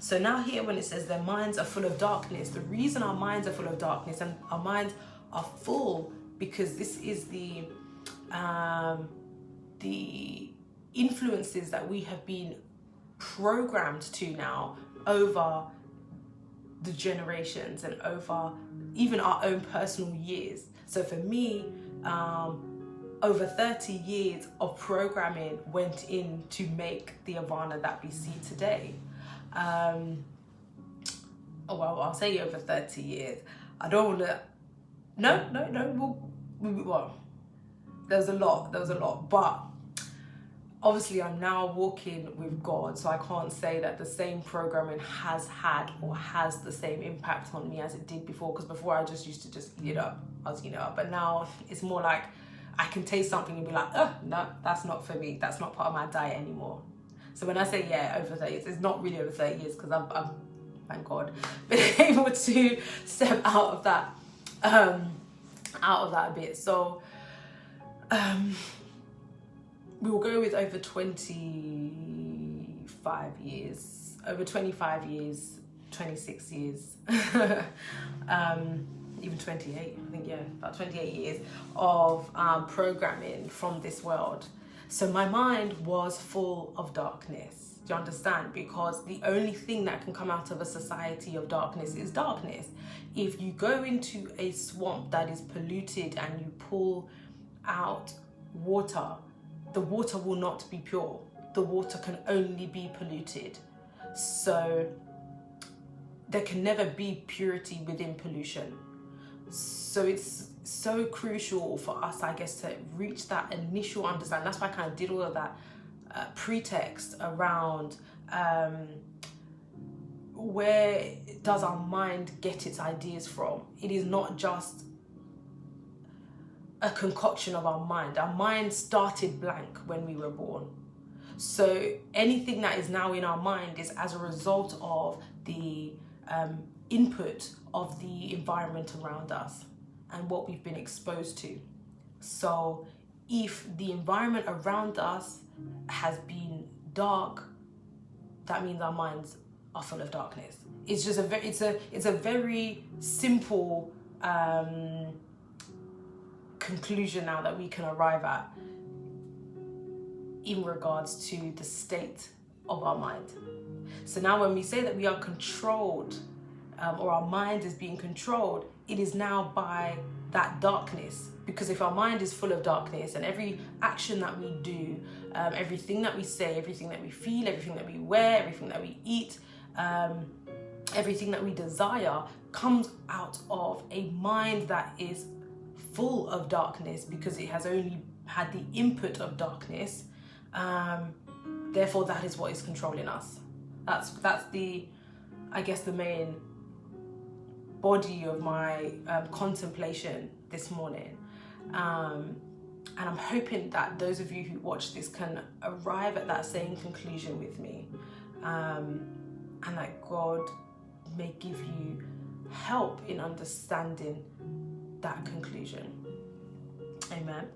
So now here when it says their minds are full of darkness, the reason our minds are full of darkness, and our minds are full because this is the influences that we have been programmed to now over the generations and over even our own personal years. So for me, over 30 years of programming went in to make the Yvaana that we see today. Well, I'll say over 30 years. I don't want to. No. Well, there's a lot, but obviously I'm now walking with God, so I can't say that the same programming has had or has the same impact on me as it did before, because before I just used to just eat it up. I was eating it up, but now it's more like I can taste something and be like, oh, no, that's not for me. That's not part of my diet anymore. So when I say, over 30 years, it's not really over 30 years because I'm thank God, been able to step out of that a bit. So we will go with over 25 years, 26 years, even 28, I think, about 28 years of programming from this world. So my mind was full of darkness. Do you understand? Because the only thing that can come out of a society of darkness is darkness. If you go into a swamp that is polluted and you pull out water, the water will not be pure. The water can only be polluted. So there can never be purity within pollution. So it's so crucial for us, I guess, to reach that initial understanding. That's why I kind of did all of that pretext around where does our mind get its ideas from. It is not just a concoction of our mind. Our mind started blank when we were born. So anything that is now in our mind is as a result of the input of the environment around us and what we've been exposed to. So if the environment around us has been dark, that means our minds are full of darkness. It's just it's a very simple conclusion now that we can arrive at in regards to the state of our mind. So now when we say that we are controlled, or our mind is being controlled, it is now by that darkness. Because if our mind is full of darkness and every action that we do, everything that we say, everything that we feel, everything that we wear, everything that we eat, everything that we desire comes out of a mind that is full of darkness because it has only had the input of darkness. Therefore, that is what is controlling us. That's the, I guess, the main body of my contemplation this morning. And I'm hoping that those of you who watch this can arrive at that same conclusion with me, and that God may give you help in understanding that conclusion. Amen.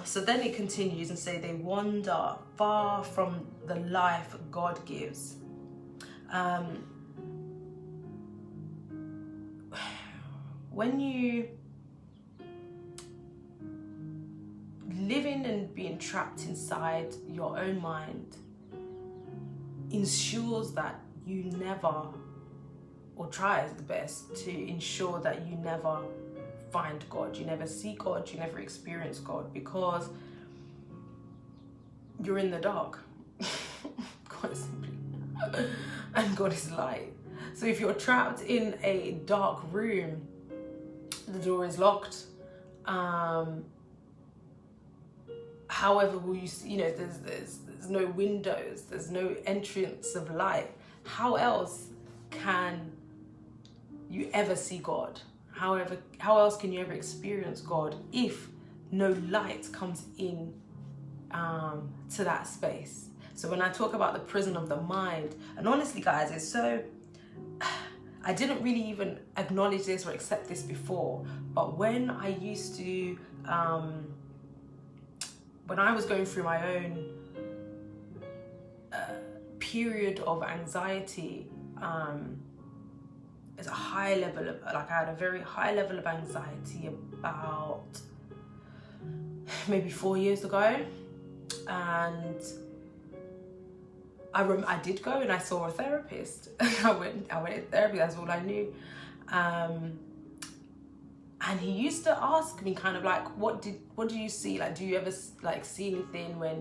So then it continues and say they wander far from the life God gives. When you living and being trapped inside your own mind ensures that you never, or tries the best to ensure that you never find God, you never see God, you never experience God, because you're in the dark. God is simply, and God is light. So if you're trapped in a dark room, the door is locked. However, will you see, there's no windows, there's no entrance of light. How else can you ever see God? How else can you ever experience God if no light comes in to that space? So when I talk about the prison of the mind, and honestly, guys, it's so, I didn't really even acknowledge this or accept this before, but when I used to, when I was going through my own period of anxiety. It's a high level of, like, I had a very high level of anxiety about maybe 4 years ago, and I did go and I saw a therapist. I went to therapy. That's all I knew. And he used to ask me kind of like, what do you see? Like, do you ever like see anything when,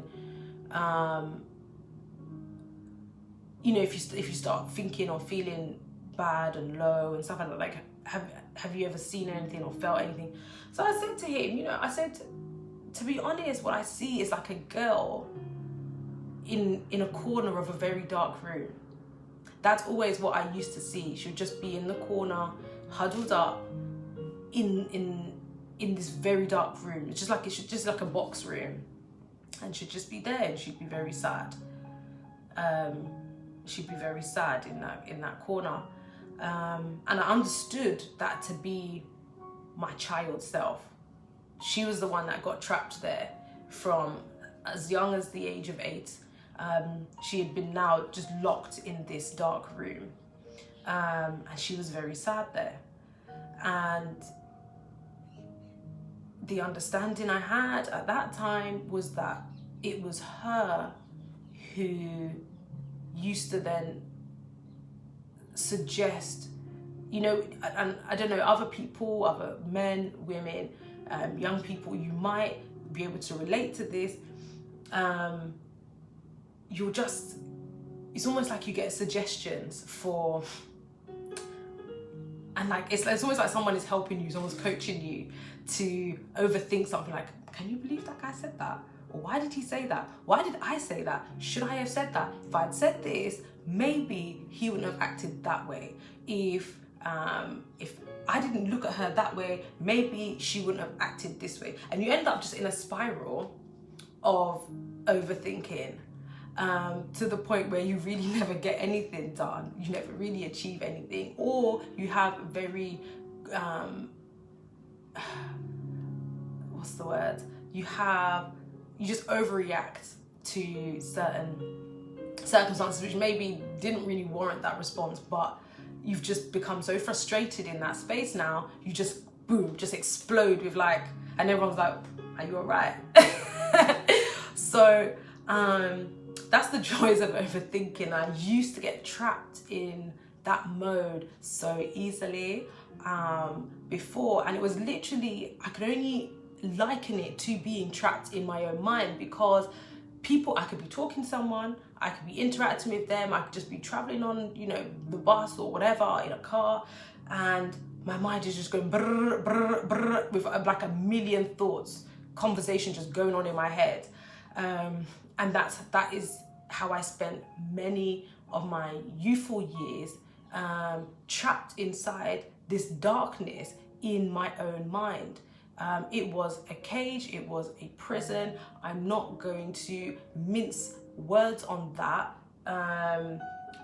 you know, if you start thinking or feeling bad and low and stuff like that, like, have you ever seen anything or felt anything? So I said to him, you know, I said, to be honest, what I see is like a girl in a corner of a very dark room. That's always what I used to see. She would just be in the corner, huddled up in this very dark room. It's just like a box room, and she'd just be there, and she'd be very sad. She'd be very sad in that corner, and I understood that to be my child self. She was the one that got trapped there from as young as the age of 8. She had been now just locked in this dark room, and she was very sad there. And the understanding I had at that time was that it was her who used to then suggest, you know, and I don't know, other people, other men, women, young people, you might be able to relate to this. It's almost like you get suggestions for, and like it's almost like someone is helping you, someone's coaching you to overthink something. Like, can you believe that guy said that? Or why did he say that? Why did I say that? Should I have said that? If I'd said this, maybe he wouldn't have acted that way. If I didn't look at her that way, maybe she wouldn't have acted this way. And you end up just in a spiral of overthinking, to the point where you really never get anything done. You never really achieve anything, or you have very, what's the word? You just overreact to certain circumstances which maybe didn't really warrant that response, but you've just become so frustrated in that space now, you just, boom, just explode with like, and everyone's like, are you all right? So, that's the joys of overthinking. I used to get trapped in that mode so easily before, and it was literally, I could only liken it to being trapped in my own mind, because I could be talking to someone, I could be interacting with them, I could just be traveling on, you know, the bus or whatever, in a car, and my mind is just going brr, brr, brr, with like a million thoughts, conversation just going on in my head. And that is how I spent many of my youthful years, trapped inside this darkness in my own mind. It was a cage, it was a prison. I'm not going to mince words on that,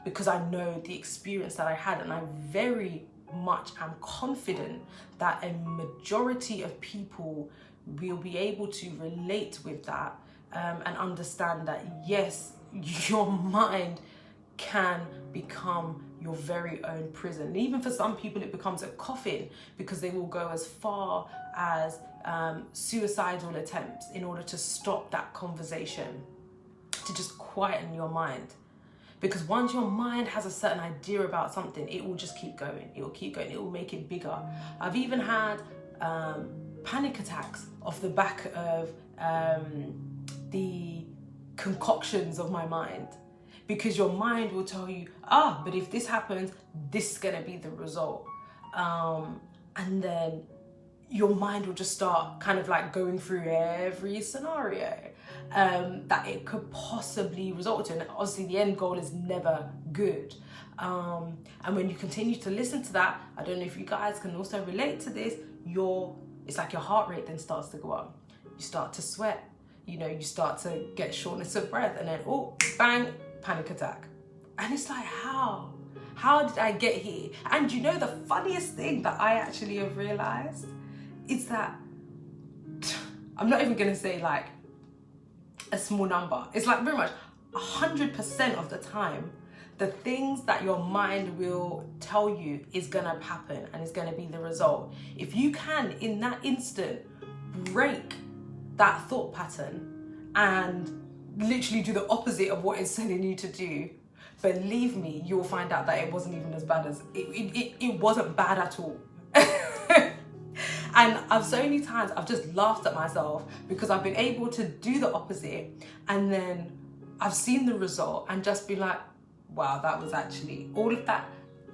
because I know the experience that I had, and I very much am confident that a majority of people will be able to relate with that, and understand that yes, your mind can become your very own prison. And even for some people it becomes a coffin, because they will go as far as suicidal attempts in order to stop that conversation, to just quieten your mind. Because once your mind has a certain idea about something, it will just keep going, it will keep going, it will make it bigger. I've even had panic attacks off the back of the concoctions of my mind, because your mind will tell you, but if this happens, this is gonna be the result, and then your mind will just start kind of like going through every scenario that it could possibly result in. Obviously the end goal is never good, and when you continue to listen to that, I don't know if you guys can also relate to this, it's like your heart rate then starts to go up, you start to sweat, you know, you start to get shortness of breath, and then bang, panic attack. And it's like, how did I get here? And you know, the funniest thing that I actually have realized is that I'm not even gonna say like a small number, it's like very much 100% of the time, the things that your mind will tell you is gonna happen and is gonna be the result. If you can, in that instant, break that thought pattern and literally do the opposite of what it's telling you to do, believe me, you will find out that it wasn't even as bad as, it wasn't bad at all. And so many times I've just laughed at myself because I've been able to do the opposite, and then I've seen the result and just been like, wow, that was actually all of that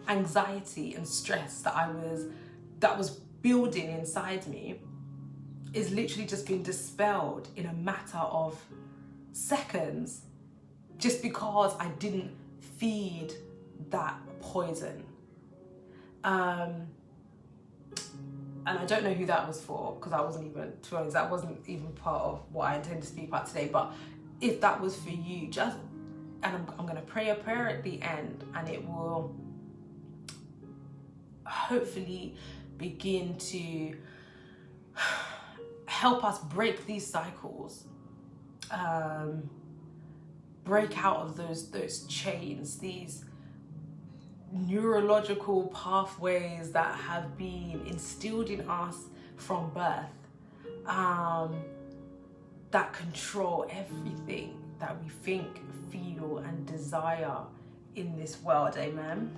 anxiety and stress that was building inside me is literally just being dispelled in a matter of seconds, just because I didn't feed that poison. And I don't know who that was for, because I wasn't even, to be honest, that wasn't even part of what I intended to speak about today. But if that was for you, just, and I'm going to pray a prayer at the end, and it will hopefully begin to help us break these cycles, break out of those chains, these neurological pathways that have been instilled in us from birth, that control everything that we think, feel and desire in this world. Amen.